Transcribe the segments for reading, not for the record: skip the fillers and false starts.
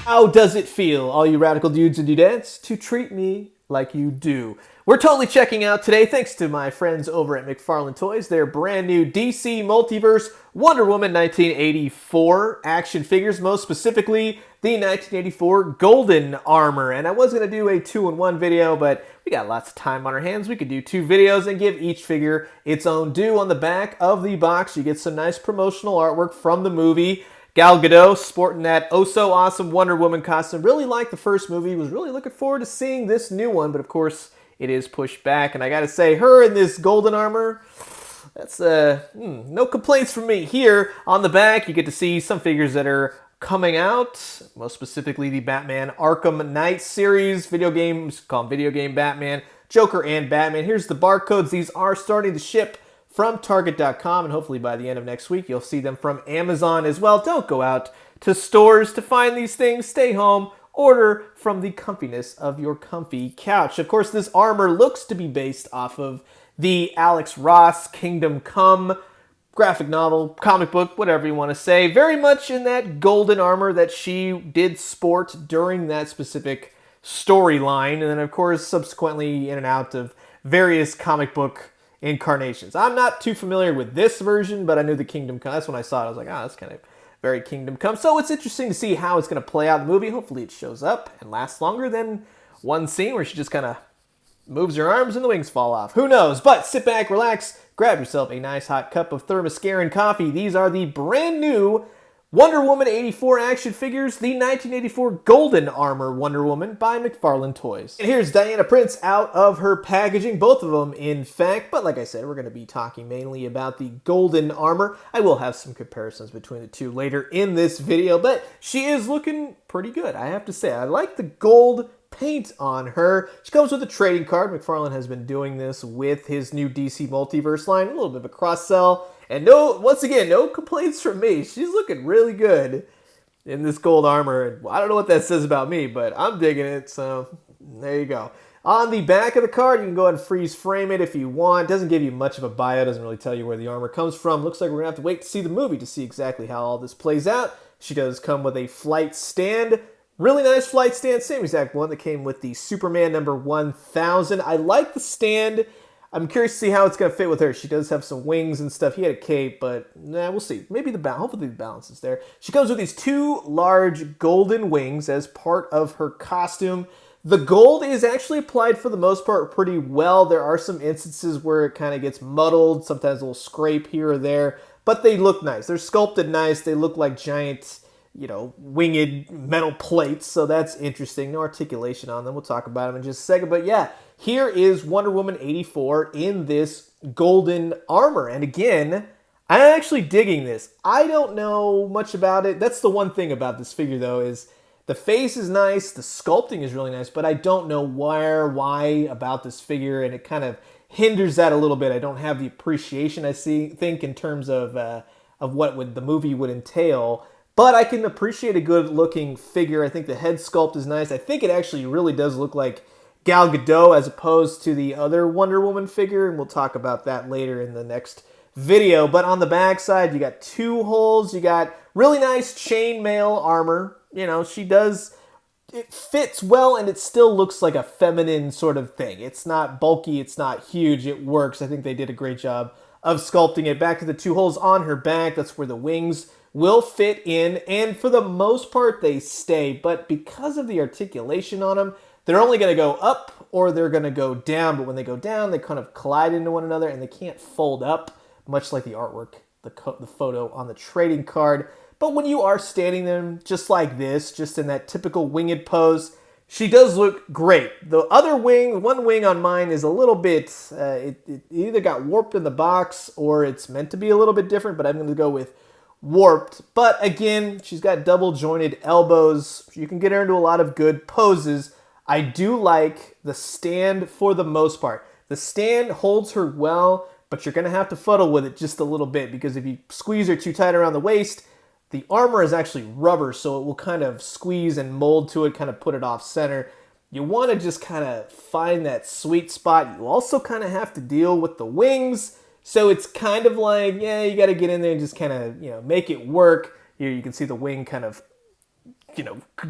How does it feel, all you radical dudes and dudettes, to treat me like you do? We're totally checking out today, thanks to my friends over at McFarlane Toys, their brand new DC Multiverse Wonder Woman 1984 action figures, most specifically the 1984 Golden Armor. And I was going to do a 2-in-1 video, but we got lots of time on our hands. We could do 2 videos and give each figure its own due. On the back of the box, you get some nice promotional artwork from the movie. Gal Gadot sporting that oh-so-awesome Wonder Woman costume. Really liked the first movie. Was really looking forward to seeing this new one, but of course, it is pushed back. And I gotta say, her in this golden armor, that's, no complaints from me. Here on the back, you get to see some figures that are coming out, most specifically the Batman Arkham Knight series. Video games, call them Video Game Batman, Joker, and Batman. Here's the barcodes. These are starting to ship from Target.com, and hopefully by the end of next week, you'll see them from Amazon as well. Don't go out to stores to find these things. Stay home. Order from the comfiness of your comfy couch. Of course, this armor looks to be based off of the Alex Ross Kingdom Come graphic novel, comic book, whatever you want to say. Very much in that golden armor that she did sport during that specific storyline. And then, of course, subsequently in and out of various comic book incarnations. I'm not too familiar with this version, but I knew the Kingdom Come. That's when I saw it. I was like, that's kind of very Kingdom Come. So it's interesting to see how it's going to play out in the movie. Hopefully it shows up and lasts longer than one scene where she just kind of moves her arms and the wings fall off. Who knows? But sit back, relax, grab yourself a nice hot cup of Thermoscarin coffee. These are the brand new Wonder Woman 84 action figures, the 1984 Golden Armor Wonder Woman by McFarlane Toys. And here's Diana Prince out of her packaging, both of them in fact, but like I said, we're going to be talking mainly about the Golden Armor. I will have some comparisons between the two later in this video, but she is looking pretty good, I have to say. I like the gold paint on her. She comes with a trading card. McFarlane has been doing this with his new DC Multiverse line, a little bit of a cross-sell. And once again, no complaints from me. She's looking really good in this gold armor. I don't know what that says about me, but I'm digging it, so there you go. On the back of the card, you can go ahead and freeze frame it if you want. Doesn't give you much of a bio, doesn't really tell you where the armor comes from. Looks like we're going to have to wait to see the movie to see exactly how all this plays out. She does come with a flight stand. Really nice flight stand, same exact one that came with the Superman number 1000. I like the stand. I'm curious to see how it's going to fit with her. She does have some wings and stuff. He had a cape, but we'll see. Maybe hopefully the balance is there. She comes with these 2 large golden wings as part of her costume. The gold is actually applied for the most part pretty well. There are some instances where it kind of gets muddled, sometimes a little scrape here or there, but they look nice. They're sculpted nice. They look like giant, winged metal plates, so that's interesting. No articulation on them. We'll talk about them in just a second, but yeah. Here is Wonder Woman 84 in this golden armor. And again, I'm actually digging this. I don't know much about it. That's the one thing about this figure, though, is the face is nice, the sculpting is really nice, but I don't know why about this figure, and it kind of hinders that a little bit. I don't have the appreciation I think in terms of what the movie would entail. But I can appreciate a good-looking figure. I think the head sculpt is nice. I think it actually really does look like Gal Gadot as opposed to the other Wonder Woman figure, and we'll talk about that later in the next video. But on the back side, you got 2 holes. You got really nice chainmail armor. It fits well, and it still looks like a feminine sort of thing. It's not bulky. It's not huge. It works. I think they did a great job of sculpting it. Back to the 2 holes on her back. That's where the wings will fit in, and for the most part, they stay. But because of the articulation on them, they're only going to go up or they're going to go down, but when they go down, they kind of collide into one another and they can't fold up, much like the artwork, the photo on the trading card. But when you are standing them just like this, just in that typical winged pose, she does look great. The other wing, one wing on mine is a little bit, it either got warped in the box or it's meant to be a little bit different, but I'm going to go with warped. But again, she's got double jointed elbows. You can get her into a lot of good poses. I do like the stand for the most part. The stand holds her well, but you're going to have to fuddle with it just a little bit because if you squeeze her too tight around the waist, the armor is actually rubber, so it will kind of squeeze and mold to it, kind of put it off center. You want to just kind of find that sweet spot. You also kind of have to deal with the wings, so it's kind of like, yeah, you got to get in there and just kind of, make it work. Here you can see the wing kind of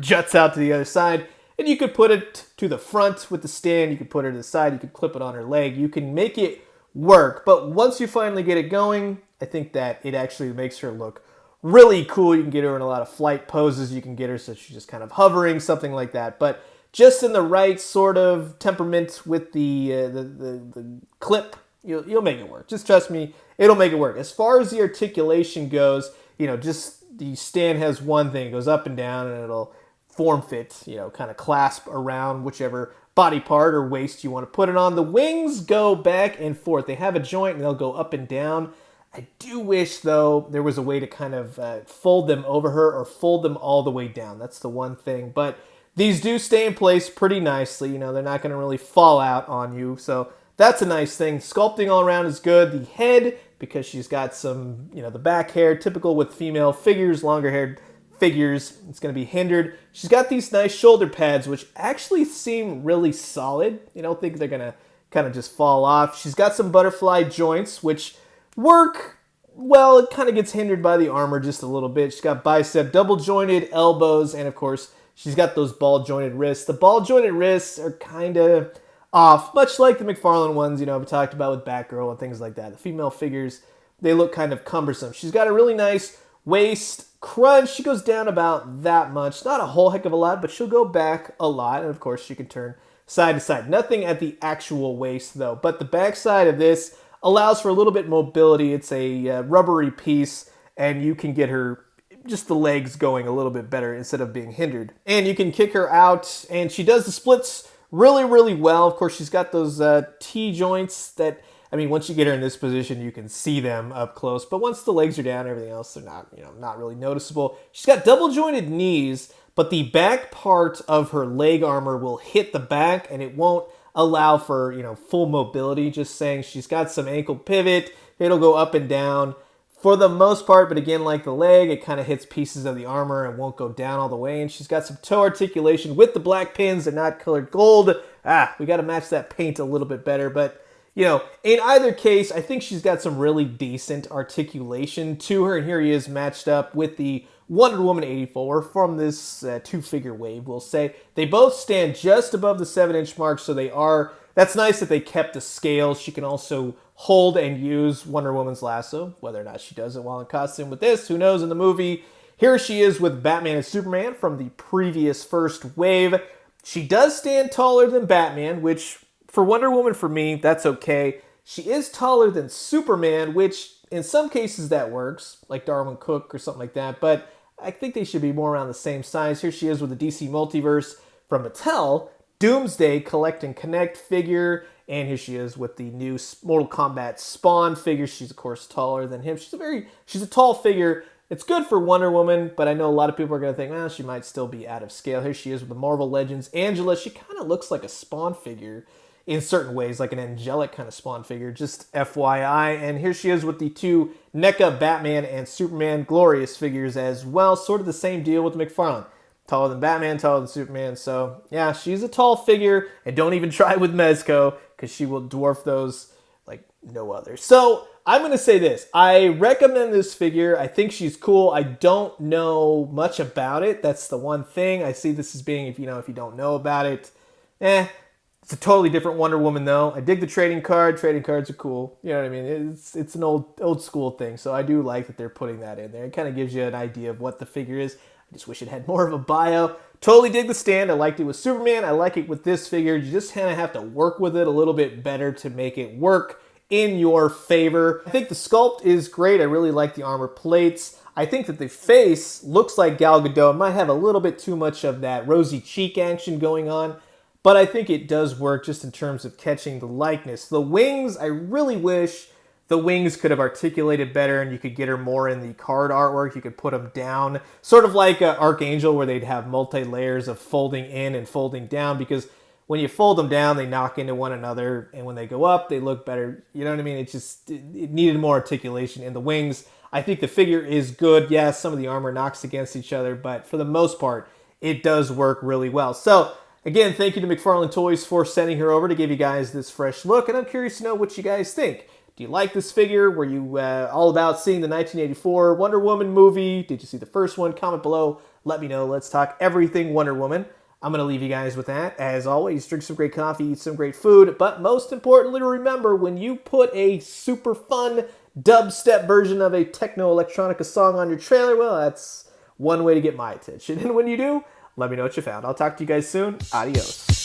juts out to the other side. And you could put it to the front with the stand. You could put it to the side. You could clip it on her leg. You can make it work. But once you finally get it going, I think that it actually makes her look really cool. You can get her in a lot of flight poses. You can get her so she's just kind of hovering, something like that. But just in the right sort of temperament with the clip, you'll make it work. Just trust me, it'll make it work. As far as the articulation goes, just the stand has one thing. It goes up and down, and it'll form fit, kind of clasp around whichever body part or waist you want to put it on. The wings go back and forth. They have a joint, and they'll go up and down. I do wish, though, there was a way to kind of fold them over her or fold them all the way down. That's the one thing. But these do stay in place pretty nicely. They're not going to really fall out on you. So that's a nice thing. Sculpting all around is good. The head, because she's got some, the back hair, typical with female figures, longer haired figures, it's going to be hindered. She's got these nice shoulder pads, which actually seem really solid. You don't think they're going to kind of just fall off. She's got some butterfly joints, which work well. It kind of gets hindered by the armor just a little bit. She's got bicep, double jointed elbows, and of course, she's got those ball jointed wrists. The ball jointed wrists are kind of off, much like the McFarlane ones, we talked about with Batgirl and things like that. The female figures, they look kind of cumbersome. She's got a really nice waist crunch. She goes down about that much. Not a whole heck of a lot, but she'll go back a lot. And of course, she can turn side to side. Nothing at the actual waist, though. But the back side of this allows for a little bit mobility. It's a rubbery piece, and you can get her just the legs going a little bit better instead of being hindered. And you can kick her out, and she does the splits really, really well. Of course, she's got those T-joints that, once you get her in this position, you can see them up close. But once the legs are down, everything else, they're not, not really noticeable. She's got double jointed knees, but the back part of her leg armor will hit the back, and it won't allow for, full mobility. Just saying, she's got some ankle pivot. It'll go up and down for the most part, but again, like the leg, it kind of hits pieces of the armor and won't go down all the way. And she's got some toe articulation with the black pins. They're not colored gold. We got to match that paint a little bit better. But, in either case, I think she's got some really decent articulation to her. And here he is matched up with the Wonder Woman 84 from this two-figure wave, we'll say. They both stand just above the 7-inch mark, so they are... That's nice that they kept the scale. She can also hold and use Wonder Woman's lasso. Whether or not she does it while in costume with this, who knows in the movie. Here she is with Batman and Superman from the previous first wave. She does stand taller than Batman, which for Wonder Woman, for me, that's okay. She is taller than Superman, which in some cases that works, like Darwin Cook or something like that, but I think they should be more around the same size. Here she is with the DC Multiverse from Mattel. Doomsday Collect and Connect figure, and here she is with the new Mortal Kombat Spawn figure. She's of course taller than him. She's a tall figure. It's good for Wonder Woman, but I know a lot of people are going to think, well, she might still be out of scale. Here she is with the Marvel Legends Angela. She kind of looks like a Spawn figure in certain ways, like an angelic kind of Spawn figure, just FYI. And here she is with the two NECA Batman and Superman Glorious figures as well. Sort of the same deal with McFarlane. Taller than Batman, taller than Superman. So, yeah, she's a tall figure. And don't even try with Mezco, because she will dwarf those like no other. So, I'm going to say this. I recommend this figure. I think she's cool. I don't know much about it. That's the one thing. I see this as being, if you don't know about it, it's a totally different Wonder Woman, though. I dig the trading card. Trading cards are cool. You know what I mean? It's an old school thing. So, I do like that they're putting that in there. It kind of gives you an idea of what the figure is. I just wish it had more of a bio. Totally dig the stand. I liked it with Superman. I like it with this figure. You just kind of have to work with it a little bit better to make it work in your favor. I think the sculpt is great. I really like the armor plates. I think that the face looks like Gal Gadot. It might have a little bit too much of that rosy cheek action going on, but I think it does work just in terms of catching the likeness. The wings, I really wish the wings could have articulated better and you could get her more in the card artwork. You could put them down, sort of like Archangel, where they'd have multi-layers of folding in and folding down, because when you fold them down, they knock into one another, and when they go up, they look better. You know what I mean? It needed more articulation in the wings. I think the figure is good. Yes, some of the armor knocks against each other, but for the most part, it does work really well. So, again, thank you to McFarlane Toys for sending her over to give you guys this fresh look, and I'm curious to know what you guys think. Do you like this figure? Were you all about seeing the 1984 Wonder Woman movie? Did you see the first one? Comment below. Let me know. Let's talk everything Wonder Woman. I'm going to leave you guys with that. As always, drink some great coffee, eat some great food, but most importantly, remember, when you put a super fun dubstep version of a techno-electronica song on your trailer, well, that's one way to get my attention. And when you do, let me know what you found. I'll talk to you guys soon. Adios.